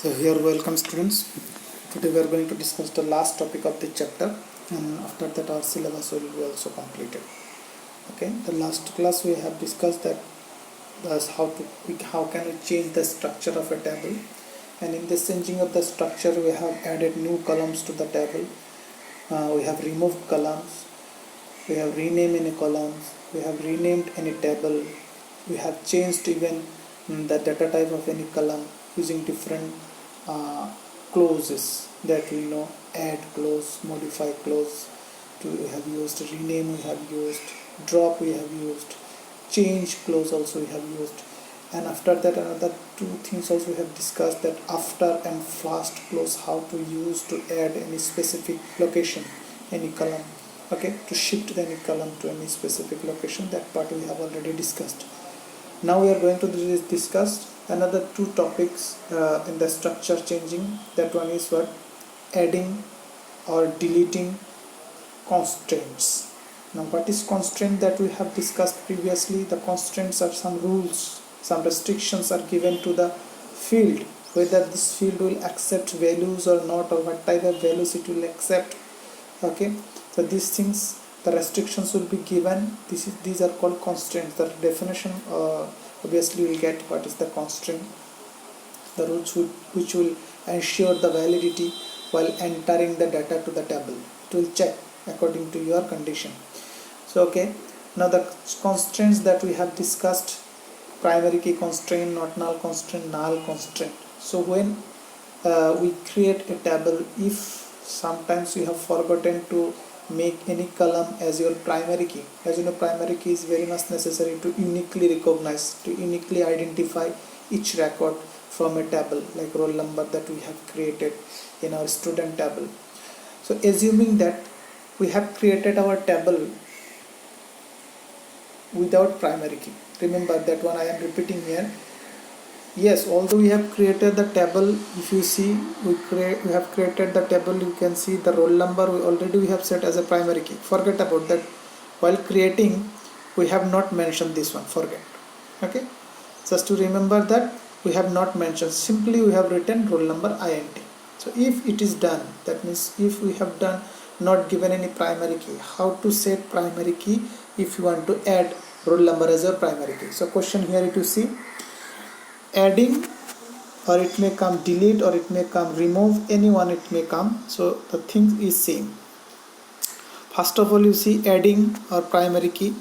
So here welcome students. Today we are going to discuss the last topic of the chapter, and after that our syllabus will be also completed. Okay, the last class we have discussed that how can we change the structure of a table, and in this changing of the structure we have added new columns to the table. We have removed columns, we have renamed any columns, we have renamed any table, we have changed even the data type of any column using different clauses that we know: add clause, modify clause. We have used rename, we have used drop, we have used change clause also we have used. And after that another two things also we have discussed, that after and first clause, how to use to add any specific location, any column, okay, to shift any column to any specific location. That part we have already discussed. Now we are going to discuss another two topics in the structure changing. That one is what? Adding or deleting constraints. Now what is constraint? That we have discussed previously. The constraints are some rules, some restrictions are given to the field, whether this field will accept values or not, or what type of values it will accept. Okay, so these things, the restrictions will be given. These are called constraints. The definition obviously will get what is the constraint. The rules which will ensure the validity while entering the data to the table. It will check according to your condition. So okay, now the constraints that we have discussed: primary key constraint, not null constraint, null constraint. So when we create a table, if sometimes you have forgotten to make any column as your primary key, as you know, primary key is very much necessary to uniquely recognize, to uniquely identify each record from a table, like roll number that we have created in our student table. So assuming that we have created our table without primary key, remember that one I am repeating here. Yes, although we have created the table, if you see, we have created the table, you can see the roll number we have set as a primary key. Forget about that. While creating, we have not mentioned this one, forget. Okay, just to remember that we have not mentioned, simply we have written roll number int. So if it is done, that means if we have done not given any primary key, how to set primary key if you want to add roll number as a primary key? So question here you see, adding, or it may come delete, or it may come remove, anyone it may come. So the thing is same. First of all, you see adding or primary key.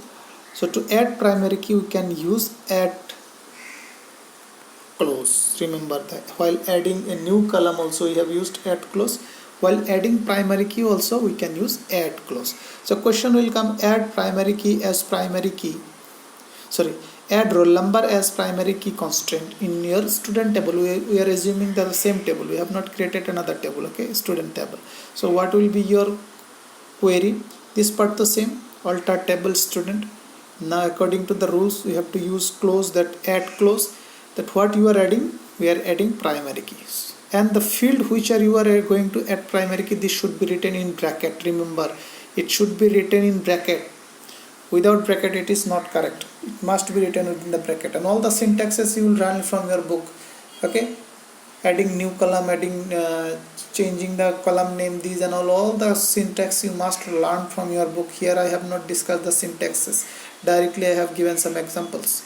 So to add primary key, we can use add clause. Remember that while adding a new column also we have used add clause. While adding primary key also we can use add clause. So question will come, add primary key as primary key, add roll number as primary key constraint in your student table. We are assuming the same table, we have not created another table. Okay, student table. So what will be your query? This part the same, alter table student. Now according to the rules we have to use clause, that add clause, that what you are adding, we are adding primary keys, and the field which you are going to add primary key, this should be written in bracket. Remember, it should be written in bracket. Without bracket it is not correct, it must be written within the bracket. And all the syntaxes you will learn from your book. Okay, adding new column, adding changing the column name, these and all the syntax you must learn from your book. Here I have not discussed the syntaxes, directly I have given some examples.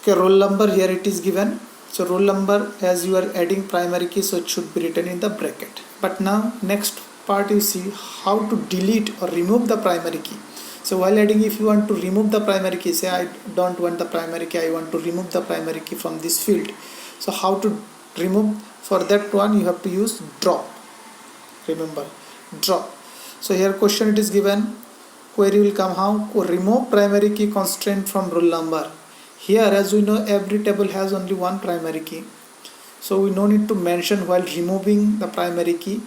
Okay, roll number, here it is given. So roll number, as you are adding primary key, so it should be written in the bracket. But now next part you see how to delete or remove the primary key. So while adding, if you want to remove the primary key, say I don't want the primary key, I want to remove the primary key from this field. So how to remove? For that one you have to use drop. Remember, drop. So here question it is given, query will come, how remove primary key constraint from roll number. Here, as we know, every table has only one primary key, so we no need to mention while removing the primary key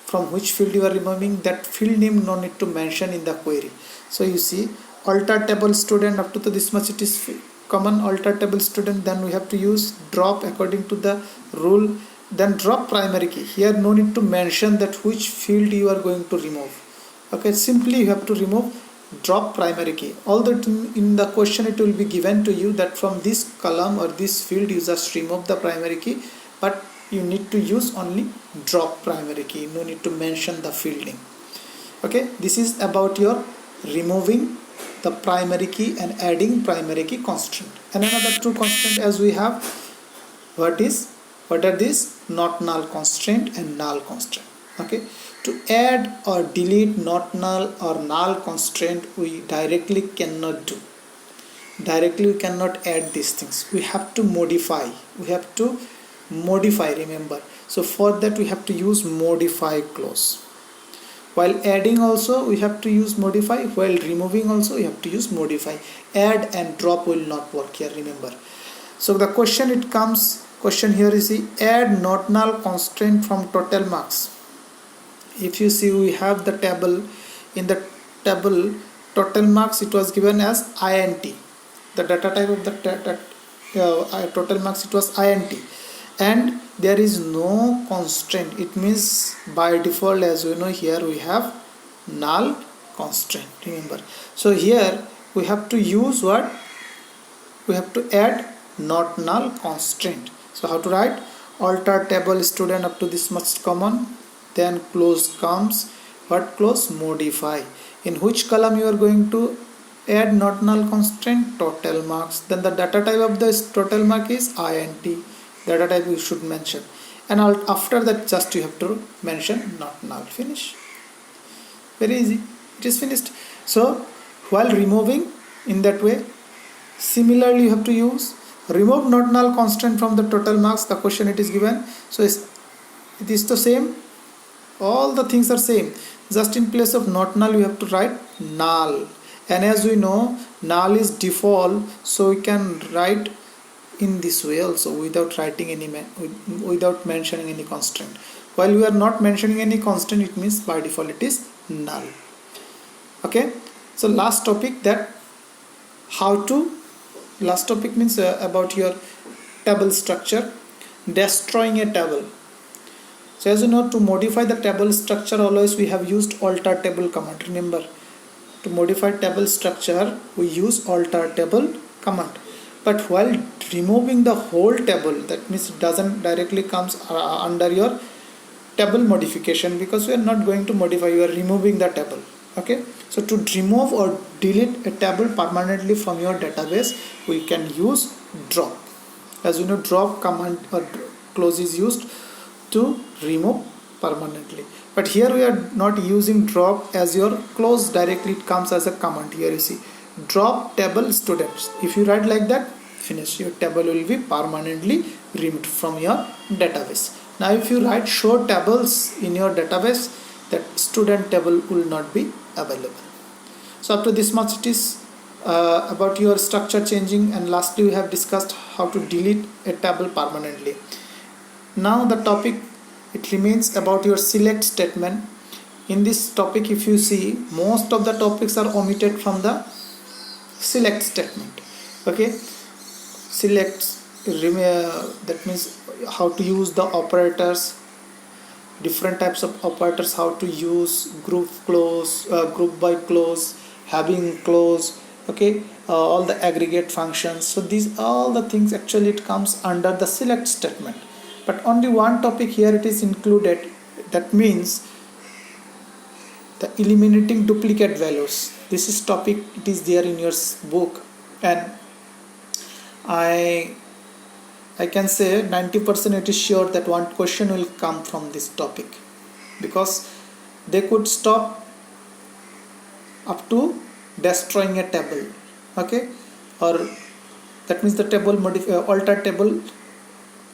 from which field you are removing, that field name no need to mention in the query. So you see, alter table student, up to this much it is common, alter table student. Then we have to use drop according to the rule, then drop primary key. Here no need to mention that which field you are going to remove. Okay, simply you have to remove drop primary key. Although in the question it will be given to you that from this column or this field you just remove the primary key, but you need to use only drop primary key, no need to mention the fielding. Okay, this is about your removing the primary key and adding primary key constant. And another two constant as we have, what are these? Not null constraint and null constraint. Okay, to add or delete not null or null constraint we directly cannot do. Directly we cannot add these things, we have to modify, remember. So for that we have to use modify clause. While adding also we have to use modify, while removing also we have to use modify. Add and drop will not work here, remember. So the question here is the add not null constraint from total marks. If you see, we have the table. In the table total marks it was given as int. The data type of the total marks, it was int, and there is no constraint. It means by default, as you know, here we have null constraint, remember. So here we have to use what? We have to add not null constraint. So how to write? Alter table student up to this much common, then close comes what clause? Modify. In which column you are going to add not null constraint? Total marks. Then the data type of this total mark is int. Data type you should mention, and after that just you have to mention not null. Finish. Very easy, it is finished. So while removing in that way, similarly you have to use remove not null constraint from the total marks. The question it is given, so it is the same, all the things are same, just in place of not null you have to write null. And as we know, null is default, so we can write in this way also without writing any without mentioning any constraint. While we are not mentioning any constraint, it means by default it is null. Okay, so last topic means about your table structure, destroying a table. So as you know, to modify the table structure always we have used alter table command. Remember, to modify table structure we use alter table command. But while removing the whole table, that means it doesn't directly comes under your table modification, because we are not going to modify, you are removing the table. Okay, so to remove or delete a table permanently from your database, we can use drop. As you know, drop command or clause is used to remove permanently. But here we are not using drop as your clause directly, it comes as a command. Here you see drop table students. If you write like that, finish, your table will be permanently removed from your database. Now if you write show tables in your database, that student table will not be available. So up to this much it is about your structure changing, and lastly we have discussed how to delete a table permanently. Now the topic it remains about your select statement. In this topic, if you see, most of the topics are omitted from the select statement. Okay, select, that means how to use the operators, different types of operators, how to use group clause, group by clause, having clause. Okay, all the aggregate functions. So these all the things actually it comes under the select statement. But only one topic here it is included, that means the eliminating duplicate values. This is topic, it is there in your book, and I can say 90% it is sure that one question will come from this topic, because they could stop up to destroying a table. Okay, or that means the table alter table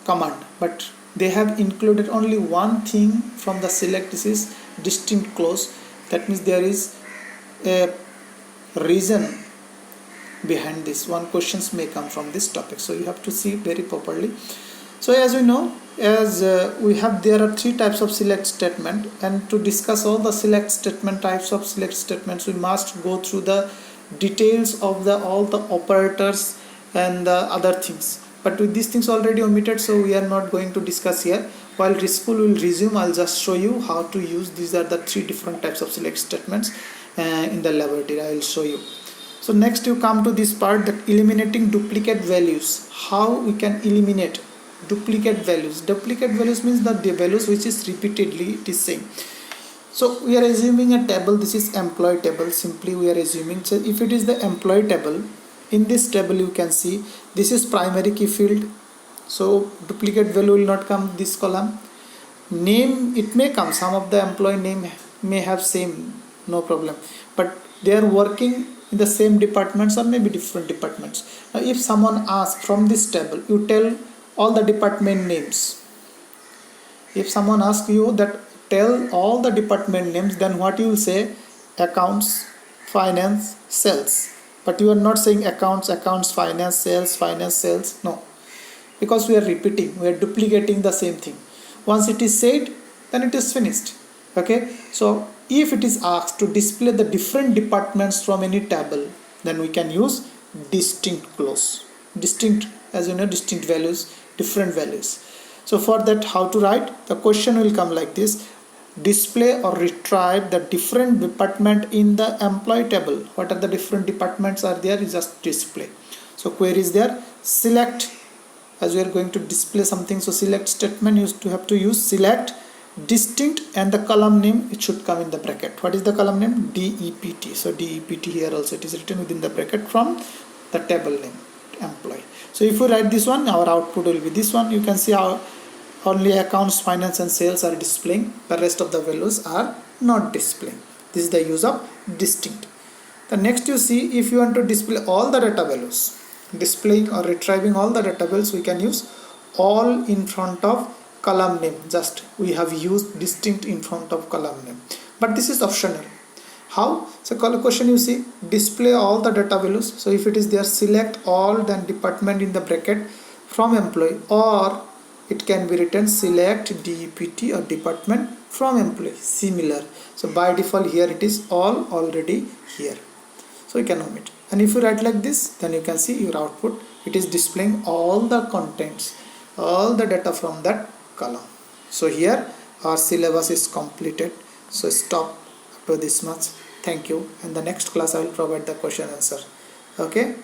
command, but they have included only one thing from the select. This is distinct clause. That means there is a reason behind this. One questions may come from this topic, so you have to see very properly. So as we know, there are three types of select statement, and to discuss all the select statement types of select statements, we must go through the details of all the operators and the other things. But with these things already omitted, so we are not going to discuss here. While RISC-pool will resume, I'll just show you how to use. These are the three different types of select statements in the laboratory. I will show you. So next you come to this part, that eliminating duplicate values. How we can eliminate duplicate values. Duplicate values means that the values which is repeatedly it is same. So we are assuming a table, this is employee table. Simply we are assuming, so if it is the employee table, in this table you can see this is primary key field, so duplicate value will not come this column. Name, it may come, some of the employee name may have same, no problem, but they are working in the same departments or maybe different departments. Now if someone asks from this table, you tell all the department names. If someone asks you that tell all the department names, then what you will say? Accounts, finance, sales. But you are not saying accounts, finance, sales. No, because we are repeating, we are duplicating the same thing. Once it is said, then it is finished. Okay, so if it is asked to display the different departments from any table, then we can use distinct clause. Distinct, as you know, distinct values, different values. So for that, how to write? The question will come like this: display or retrieve the different department in the employee table. What are the different departments are there? Is just display. So query is there. Select, as we are going to display something, so select statement used to have to use select distinct, and the column name, it should come in the bracket. What is the column name? DEPT. So DEPT here also it is written within the bracket from the table name employee. So if we write this one, our output will be this one. You can see how only accounts, finance and sales are displaying, the rest of the values are not displaying. This is the use of distinct. The next you see, if you want to display all the data values, displaying or retrieving all the data values, we can use all in front of column name. Just we have used distinct in front of column name, but this is optional. How? So question you see, display all the data values. So if it is there, select all, then department in the bracket from employee, or it can be written select DEPT or department from employee, similar. So by default here it is all already here, so you can omit. And if you write like this, then you can see your output, it is displaying all the contents, all the data from that column. So here our syllabus is completed. So stop up to this much. Thank you, and the next class I will provide the question answer. Okay.